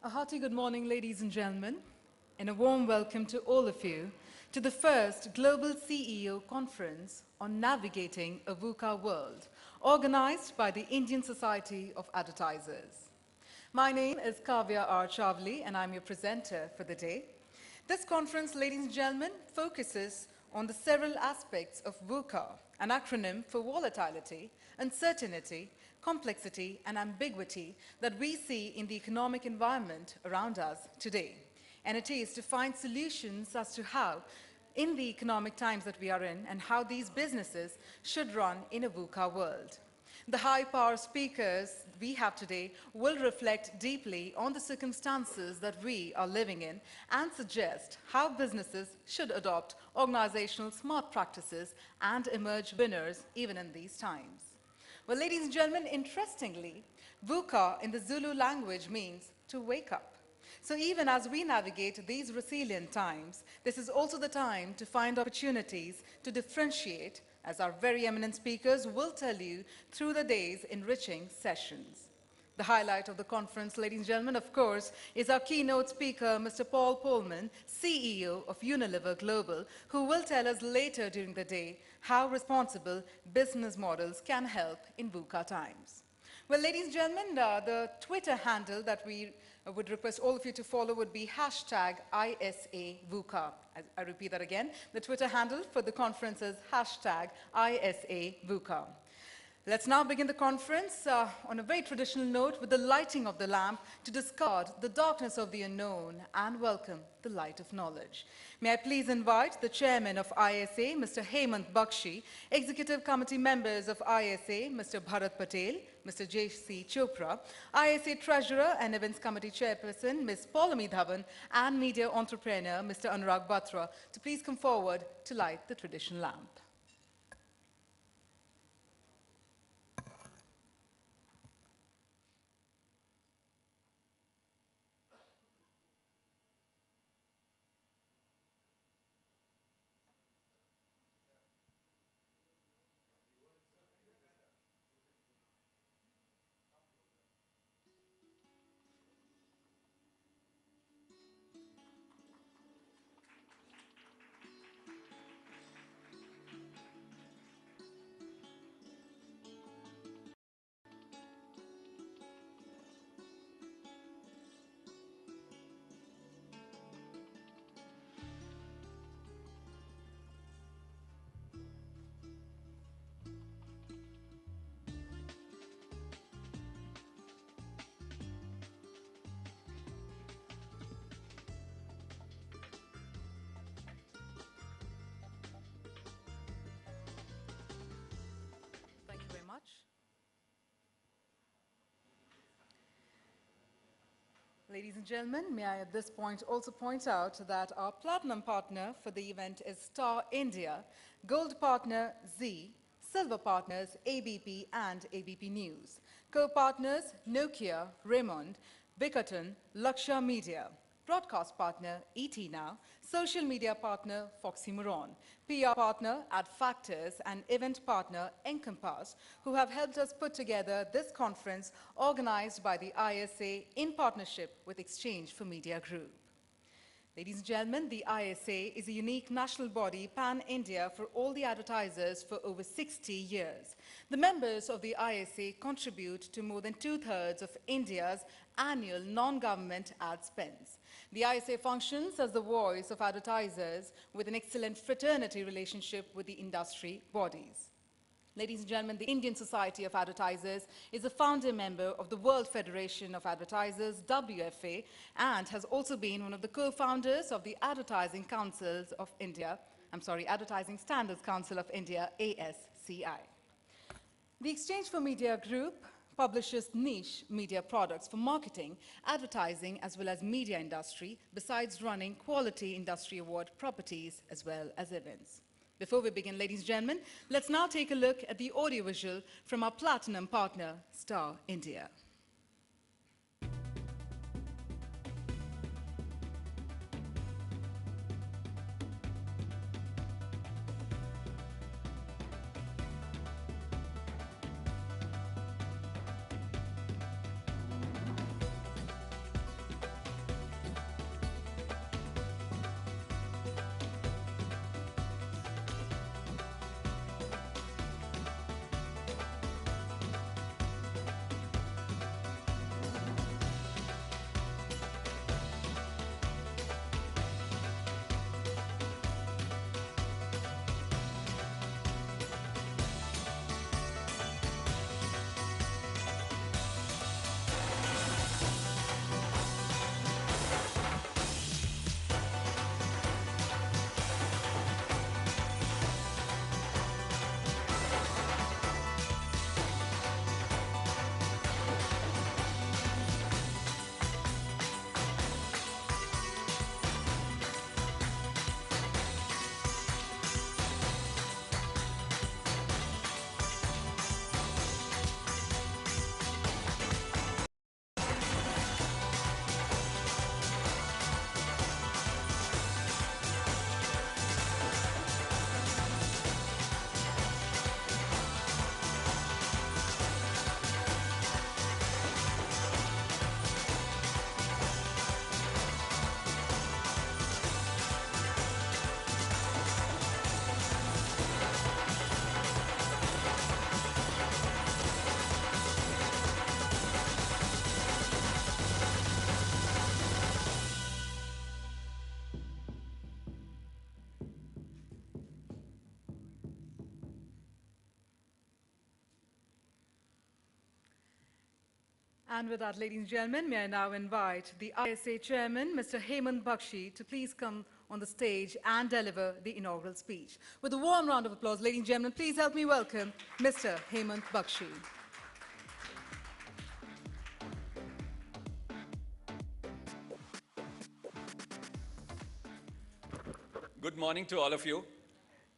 A hearty good morning, ladies and gentlemen, and a warm welcome to all of you to the first Global CEO Conference on Navigating a VUCA World, organized by the Indian Society of Advertisers. My name is Kavya R. Chavli, and I'm your presenter for the day. This conference, ladies and gentlemen, focuses on the several aspects of VUCA, an acronym for volatility, uncertainty, complexity, and ambiguity that we see in the economic environment around us today. And it is to find solutions as to how, in the economic times that we are in, and how these businesses should run in a VUCA world. The high-power speakers we have today will reflect deeply on the circumstances that we are living in and suggest how businesses should adopt organizational smart practices and emerge winners even in these times. Well, ladies and gentlemen, interestingly, VUCA in the Zulu language means to wake up. So even as we navigate these resilient times, this is also the time to find opportunities to differentiate, as our very eminent speakers will tell you through the day's enriching sessions. The highlight of the conference, ladies and gentlemen, of course, is our keynote speaker, Mr. Paul Polman, CEO of Unilever Global, who will tell us later during the day how responsible business models can help in VUCA times. Well, ladies and gentlemen, the Twitter handle that we would request all of you to follow would be hashtag ISAVUCA. I repeat that again. The Twitter handle for the conference is hashtag ISAVUCA. Let's now begin the conference on a very traditional note with the lighting of the lamp to discard the darkness of the unknown and welcome the light of knowledge. May I please invite the chairman of ISA, Mr. Hemant Bakshi, executive committee members of ISA, Mr. Bharat Patel, Mr. J.C. Chopra, ISA treasurer and events committee chairperson, Ms. Paulami Dhawan, and media entrepreneur, Mr. Anurag Batra, to please come forward to light the traditional lamp. Thank you very much. Ladies and gentlemen, may I at this point also point out that our platinum partner for the event is Star India, gold partner Z, silver partners ABP and ABP News, co-partners Nokia, Raymond, Bickerton, Laksha Media, broadcast partner ET Now, social media partner Foxy Moron, PR partner Adfactors, and event partner Encompass, who have helped us put together this conference organized by the ISA in partnership with Exchange for Media Group. Ladies and gentlemen, the ISA is a unique national body, pan-India, for all the advertisers for over 60 years. The members of the ISA contribute to more than two-thirds of India's annual non-government ad spends. The ISA functions as the voice of advertisers with an excellent fraternity relationship with the industry bodies. Ladies and gentlemen, the Indian Society of Advertisers is a founder member of the World Federation of Advertisers, WFA, and has also been one of the co-founders of the Advertising Councils of India, Advertising Standards Council of India, ASCI. The Exchange for Media Group publishes niche media products for marketing, advertising, as well as media industry, besides running quality industry award properties as well as events. Before we begin, ladies and gentlemen, let's now take a look at the audiovisual from our platinum partner, Star India. And with that, ladies and gentlemen, may I now invite the ISA Chairman, Mr. Hemant Bakshi, to please come on the stage and deliver the inaugural speech. With a warm round of applause, ladies and gentlemen, please help me welcome Mr. Hemant Bakshi. Good morning to all of you,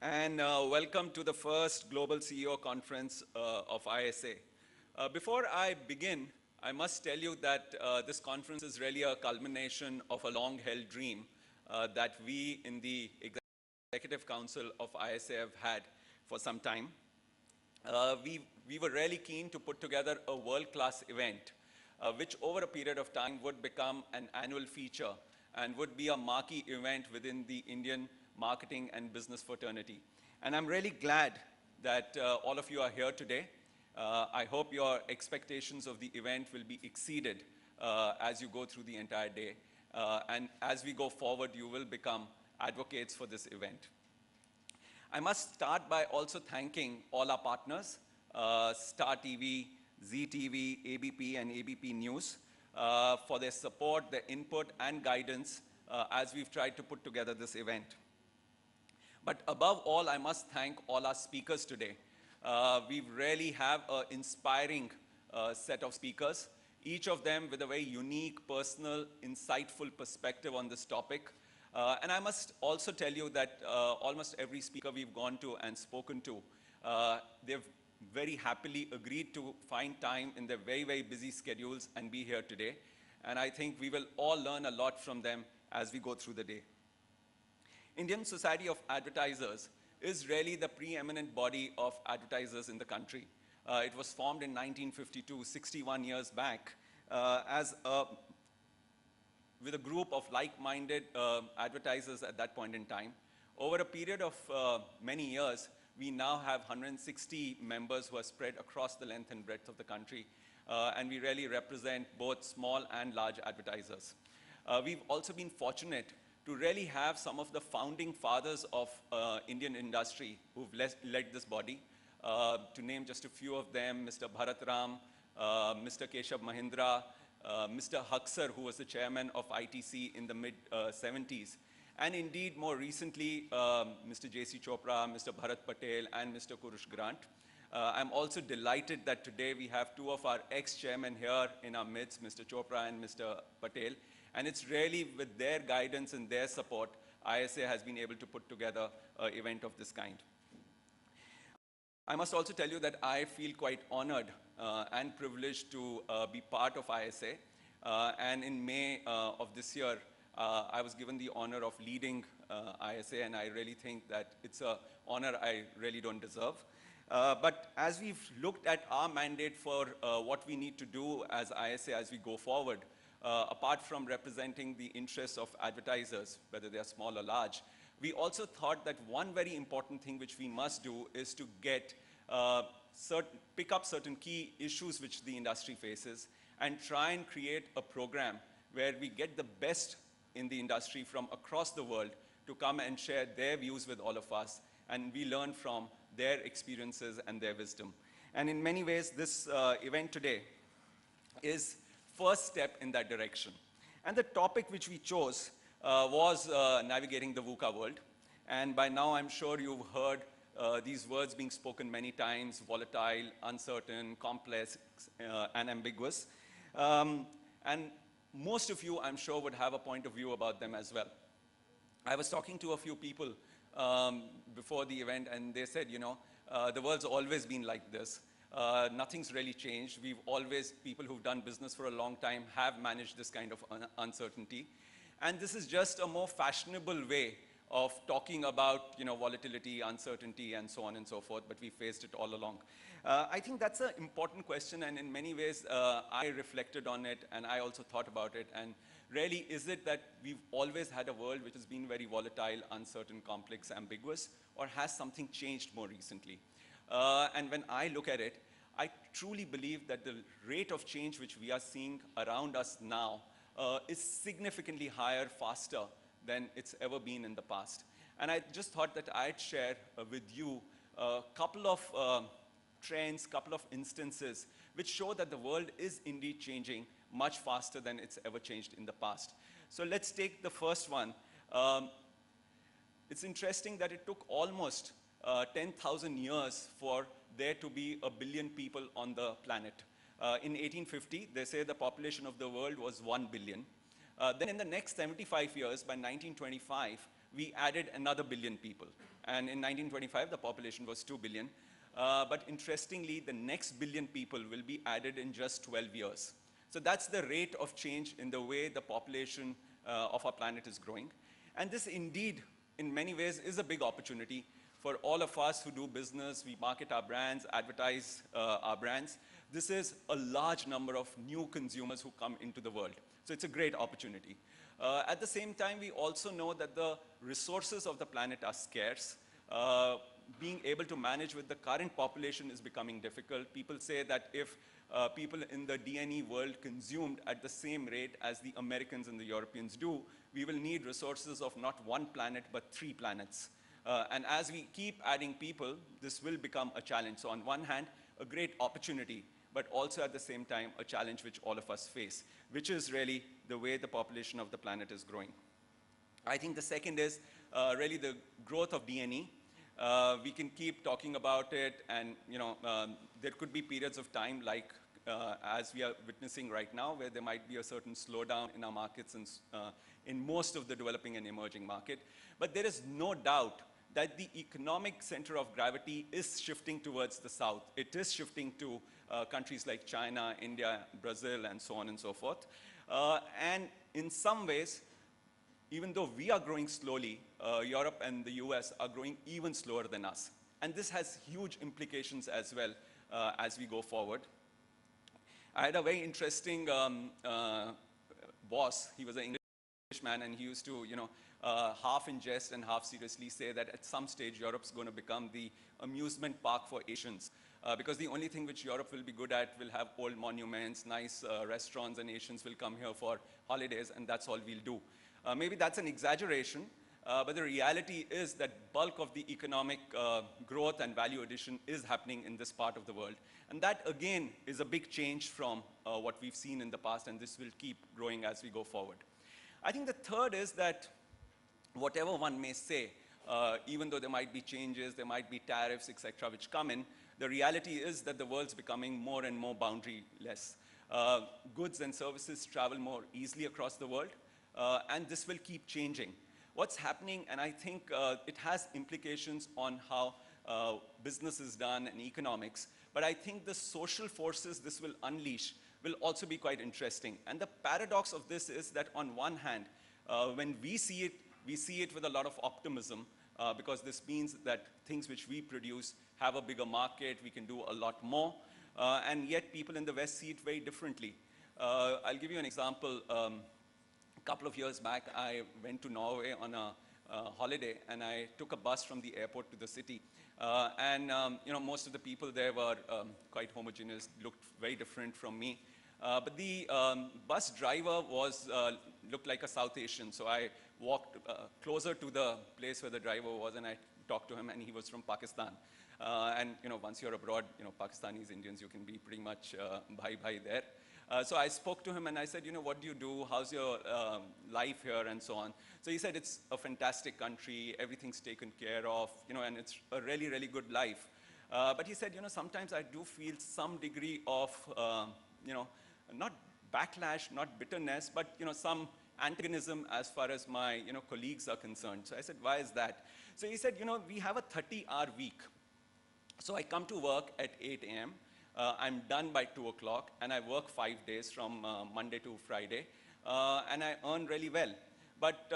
and welcome to the first Global CEO Conference of ISA. Before I begin, I must tell you that this conference is really a culmination of a long-held dream that we in the Executive Council of ISA have had for some time. We were really keen to put together a world-class event, which over a period of time would become an annual feature and would be a marquee event within the Indian marketing and business fraternity. And I'm really glad that all of you are here today. I hope your expectations of the event will be exceeded as you go through the entire day. And as we go forward, you will become advocates for this event. I must start by also thanking all our partners, Star TV, ZTV, ABP, and ABP News, for their support, their input, and guidance as we've tried to put together this event. But above all, I must thank all our speakers today. We really have an inspiring set of speakers, each of them with a very unique, personal, insightful perspective on this topic. And I must also tell you that almost every speaker we've gone to and spoken to, they've very happily agreed to find time in their very, very busy schedules and be here today. And I think we will all learn a lot from them as we go through the day. Indian Society of Advertisers is really the preeminent body of advertisers in the country. It was formed in 1952, 61 years back, with a group of like-minded advertisers at that point in time. Over a period of many years, we now have 160 members who are spread across the length and breadth of the country, and we really represent both small and large advertisers. We've also been fortunate to really have some of the founding fathers of Indian industry who've led this body. To name just a few of them, Mr. Bharat Ram, Mr. Keshav Mahindra, Mr. Haksar, who was the chairman of ITC in the mid-70s, and indeed more recently, Mr. J.C. Chopra, Mr. Bharat Patel, and Mr. Kurush Grant. I'm also delighted that today we have two of our ex-chairmen here in our midst, Mr. Chopra and Mr. Patel. And it's really with their guidance and their support, ISA has been able to put together an event of this kind. I must also tell you that I feel quite honored and privileged to be part of ISA. And in May of this year, I was given the honor of leading ISA, and I really think that it's an honor I really don't deserve. But as we've looked at our mandate for what we need to do as ISA as we go forward, apart from representing the interests of advertisers, whether they are small or large, we also thought that one very important thing which we must do is to pick up certain key issues which the industry faces and try and create a program where we get the best in the industry from across the world to come and share their views with all of us, and we learn from their experiences and their wisdom. And in many ways, this event today is first step in that direction. And the topic which we chose was navigating the VUCA world. And by now, I'm sure you've heard these words being spoken many times: volatile, uncertain, complex, and ambiguous. And most of you, I'm sure, would have a point of view about them as well. I was talking to a few people before the event, and they said, the world's always been like this. Nothing's really changed. People who've done business for a long time have managed this kind of uncertainty. And this is just a more fashionable way of talking about, volatility, uncertainty, and so on and so forth, but we faced it all along. I think that's an important question, and in many ways, I reflected on it, and I also thought about it. And really, is it that we've always had a world which has been very volatile, uncertain, complex, ambiguous, or has something changed more recently? And when I look at it, I truly believe that the rate of change which we are seeing around us now is significantly higher, faster than it's ever been in the past. And I just thought that I'd share with you a couple of trends, couple of instances, which show that the world is indeed changing much faster than it's ever changed in the past. So let's take the first one. It's interesting that it took almost 10,000 years for there to be 1 billion people on the planet. In 1850, they say the population of the world was 1 billion. Then in the next 75 years, by 1925, we added another 1 billion people. And in 1925, the population was 2 billion. But interestingly, the next 1 billion people will be added in just 12 years. So that's the rate of change in the way the population of our planet is growing. And this indeed, in many ways, is a big opportunity for all of us who do business. We market our brands, advertise our brands. This is a large number of new consumers who come into the world. So it's a great opportunity. At the same time, we also know that the resources of the planet are scarce. Being able to manage with the current population is becoming difficult. People say that if people in the D&E world consumed at the same rate as the Americans and the Europeans do, we will need resources of not one planet, but 3 planets. And as we keep adding people, this will become a challenge. So on one hand, a great opportunity, but also at the same time, a challenge which all of us face, which is really the way the population of the planet is growing. I think the second is really the growth of D&E. We can keep talking about it, and there could be periods of time like as we are witnessing right now, where there might be a certain slowdown in our markets and in most of the developing and emerging market. But there is no doubt that the economic center of gravity is shifting towards the south. It is shifting to countries like China, India, Brazil, and so on and so forth. And in some ways, even though we are growing slowly, Europe and the US are growing even slower than us. And this has huge implications as well as we go forward. I had a very interesting boss. He was an Englishman, and he used to, half in jest and half seriously say that at some stage Europe's going to become the amusement park for Asians. Because the only thing which Europe will be good at will have old monuments, nice restaurants, and Asians will come here for holidays, and that's all we'll do. Maybe that's an exaggeration, but the reality is that bulk of the economic growth and value addition is happening in this part of the world. And that, again, is a big change from what we've seen in the past, and this will keep growing as we go forward. I think the third is that whatever one may say, even though there might be changes, there might be tariffs, etc., which come in, the reality is that the world's becoming more and more boundaryless. Goods and services travel more easily across the world, and this will keep changing. What's happening, and I think it has implications on how business is done and economics, but I think the social forces this will unleash will also be quite interesting. And the paradox of this is that on one hand, when we see it with a lot of optimism, because this means that things which we produce have a bigger market, we can do a lot more, and yet people in the West see it very differently. I'll give you an example. A couple of years back, I went to Norway on a holiday, and I took a bus from the airport to the city. Most of the people there were quite homogeneous, looked very different from me. But the bus driver looked like a South Asian, so I walked closer to the place where the driver was, and I talked to him, and he was from Pakistan. Once you're abroad, Pakistanis, Indians, you can be pretty much bye-bye there. So I spoke to him, and I said, what do you do? How's your life here, and so on. So he said, it's a fantastic country, everything's taken care of, and it's a really, really good life. But he said, sometimes I do feel some degree of, not backlash, not bitterness, but, some antagonism as far as my, colleagues are concerned. So I said, why is that? So he said, we have a 30-hour week. So I come to work at 8 a.m., I'm done by 2 o'clock, and I work 5 days from Monday to Friday, and I earn really well. But,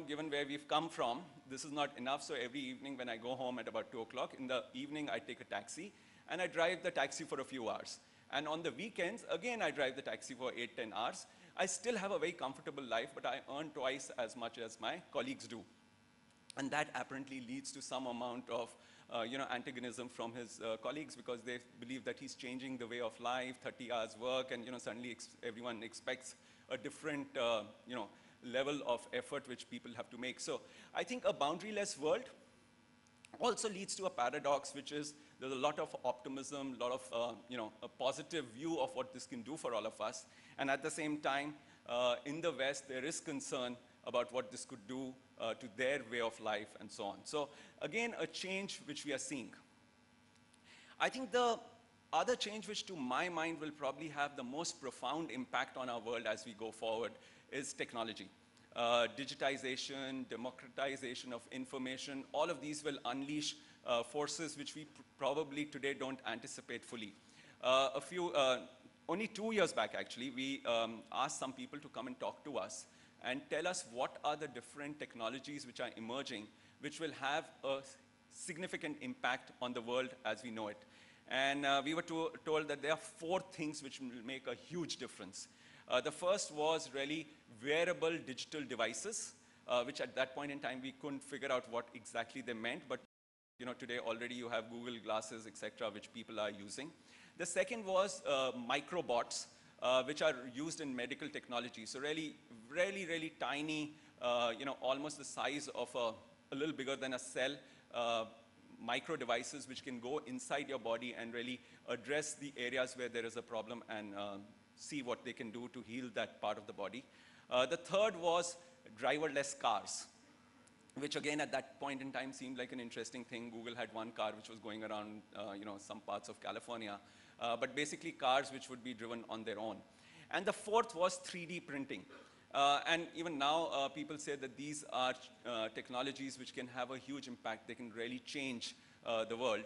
given where we've come from, this is not enough, so every evening when I go home at about 2 o'clock, in the evening I take a taxi, and I drive the taxi for a few hours. And on the weekends, again, I drive the taxi for 8-10 hours. I still have a very comfortable life, but I earn twice as much as my colleagues do. And that apparently leads to some amount of antagonism from his colleagues, because they believe that he's changing the way of life, 30 hours work, and suddenly everyone expects a different level of effort which people have to make. So I think a boundaryless world also leads to a paradox, which is there's a lot of optimism, a lot of a positive view of what this can do for all of us. And at the same time, in the West, there is concern about what this could do to their way of life and so on. So again, a change which we are seeing. I think the other change which to my mind will probably have the most profound impact on our world as we go forward is technology. Digitization, democratization of information, all of these will unleash forces which we probably today don't anticipate fully. Only 2 years back actually, we asked some people to come and talk to us and tell us what are the different technologies which are emerging, which will have a significant impact on the world as we know it. And we were told that there are 4 things which will make a huge difference. The first was really wearable digital devices, which at that point in time we couldn't figure out what exactly they meant, but today already you have Google glasses, etc., which people are using. The second was microbots, which are used in medical technology. So really, really tiny, almost the size of a little bigger than a cell, micro devices which can go inside your body and really address the areas where there is a problem and see what they can do to heal that part of the body. The third was driverless cars, which again at that point in time seemed like an interesting thing. Google had one car which was going around some parts of California, but basically cars which would be driven on their own. And the fourth was 3D printing. And even now, people say that these are technologies which can have a huge impact. They can really change the world.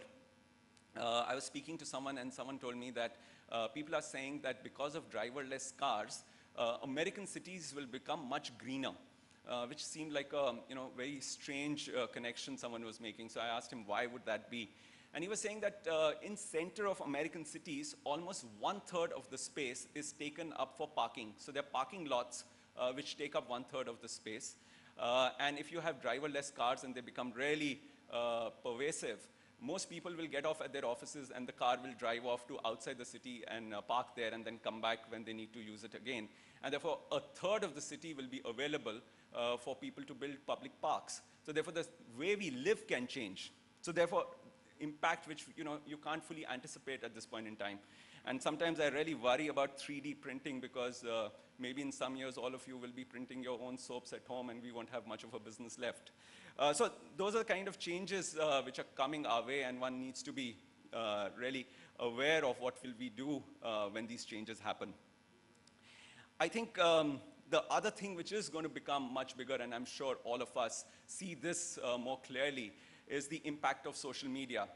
I was speaking to someone, and someone told me that people are saying that because of driverless cars, American cities will become much greener, which seemed like a very strange connection someone was making. So I asked him, why would that be? And he was saying that in center of American cities, almost 1/3 of the space is taken up for parking. So there are parking lots which take up 1/3 of the space. And if you have driverless cars and they become really pervasive, most people will get off at their offices and the car will drive off to outside the city and park there and then come back when they need to use it again. And therefore, 1/3 of the city will be available for people to build public parks. So therefore, the way we live can change. So therefore, impact which you can't fully anticipate at this point in time. And sometimes I really worry about 3D printing because maybe in some years all of you will be printing your own soaps at home and we won't have much of a business left. So those are the kind of changes which are coming our way, and one needs to be really aware of what will we do when these changes happen. I think the other thing which is going to become much bigger, and I'm sure all of us see this more clearly, is the impact of social media.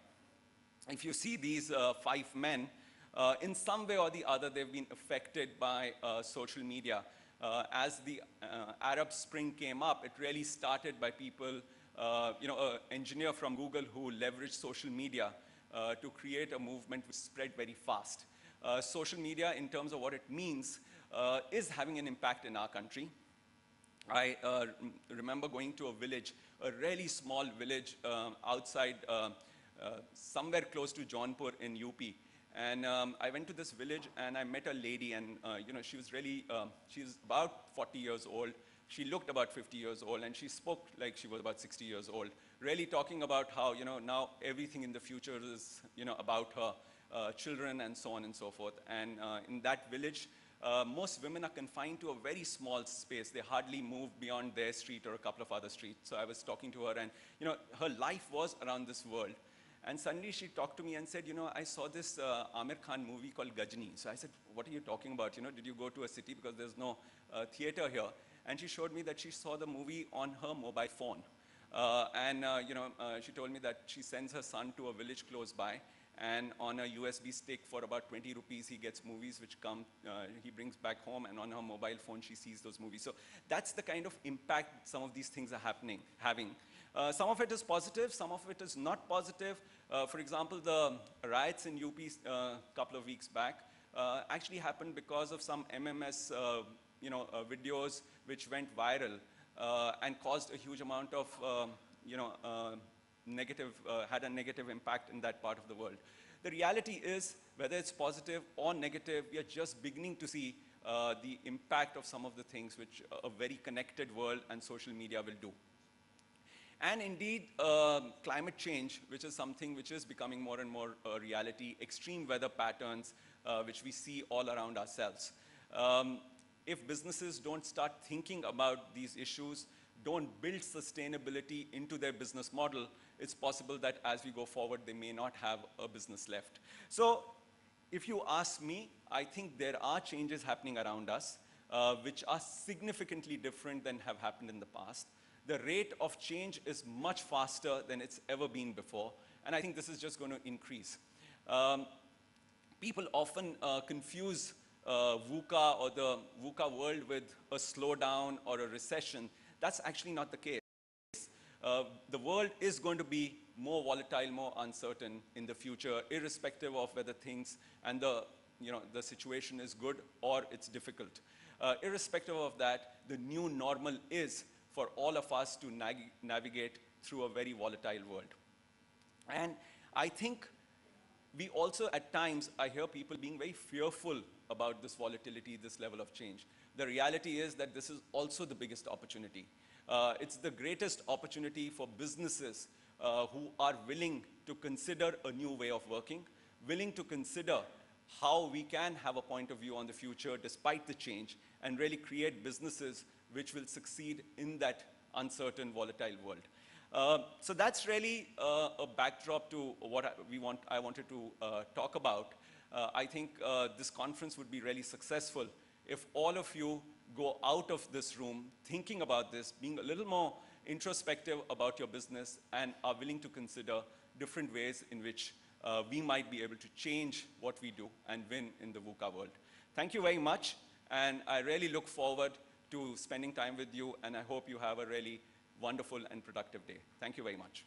If you see these 5 men, in some way or the other, they've been affected by social media. As the Arab Spring came up, it really started by people, an engineer from Google who leveraged social media to create a movement which spread very fast. Social media, in terms of what it means, is having an impact in our country. I remember going to a village, a really small village outside, somewhere close to Jaunpur in UP. And I went to this village and I met a lady, and she was really, she's about 40 years old. She looked about 50 years old, and she spoke like she was about 60 years old, really talking about how now everything in the future is about her children and so on and so forth. And in that village, most women are confined to a very small space. They hardly move beyond their street or a couple of other streets. So I was talking to her, and her life was around this world. And suddenly she talked to me and said, I saw this Amir Khan movie called Gajni. So I said, what are you talking about? Did you go to a city because there's no theater here? And she showed me that she saw the movie on her mobile phone. She told me that she sends her son to a village close by, and on a USB stick for about 20 rupees, he gets movies which come, he brings back home, and on her mobile phone, she sees those movies. So that's the kind of impact some of these things are having. Some of it is positive, some of it is not positive. For example, the riots in UP a couple of weeks back actually happened because of some MMS videos which went viral and caused a huge amount of had a negative impact in that part of the world. The reality is, whether it's positive or negative, we are just beginning to see the impact of some of the things which a very connected world and social media will do. And indeed, climate change, which is something which is becoming more and more a reality, extreme weather patterns, which we see all around ourselves. If businesses don't start thinking about these issues, don't build sustainability into their business model, it's possible that as we go forward, they may not have a business left. So if you ask me, I think there are changes happening around us, which are significantly different than have happened in the past. The rate of change is much faster than it's ever been before, and I think this is just going to increase. People often confuse VUCA or the VUCA world with a slowdown or a recession. That's actually not the case. The world is going to be more volatile, more uncertain in the future, irrespective of whether things and the situation is good or it's difficult. Irrespective of that, the new normal is for all of us to navigate through a very volatile world. And I think we also, at times, I hear people being very fearful about this volatility, this level of change. The reality is that this is also the biggest opportunity. It's the greatest opportunity for businesses who are willing to consider a new way of working, willing to consider how we can have a point of view on the future despite the change, and really create businesses which will succeed in that uncertain, volatile world. So that's really a backdrop to what I wanted to talk about. I think this conference would be really successful if all of you go out of this room thinking about this, being a little more introspective about your business, and are willing to consider different ways in which we might be able to change what we do and win in the VUCA world. Thank you very much, and I really look forward to spending time with you, and I hope you have a really wonderful and productive day. Thank you very much.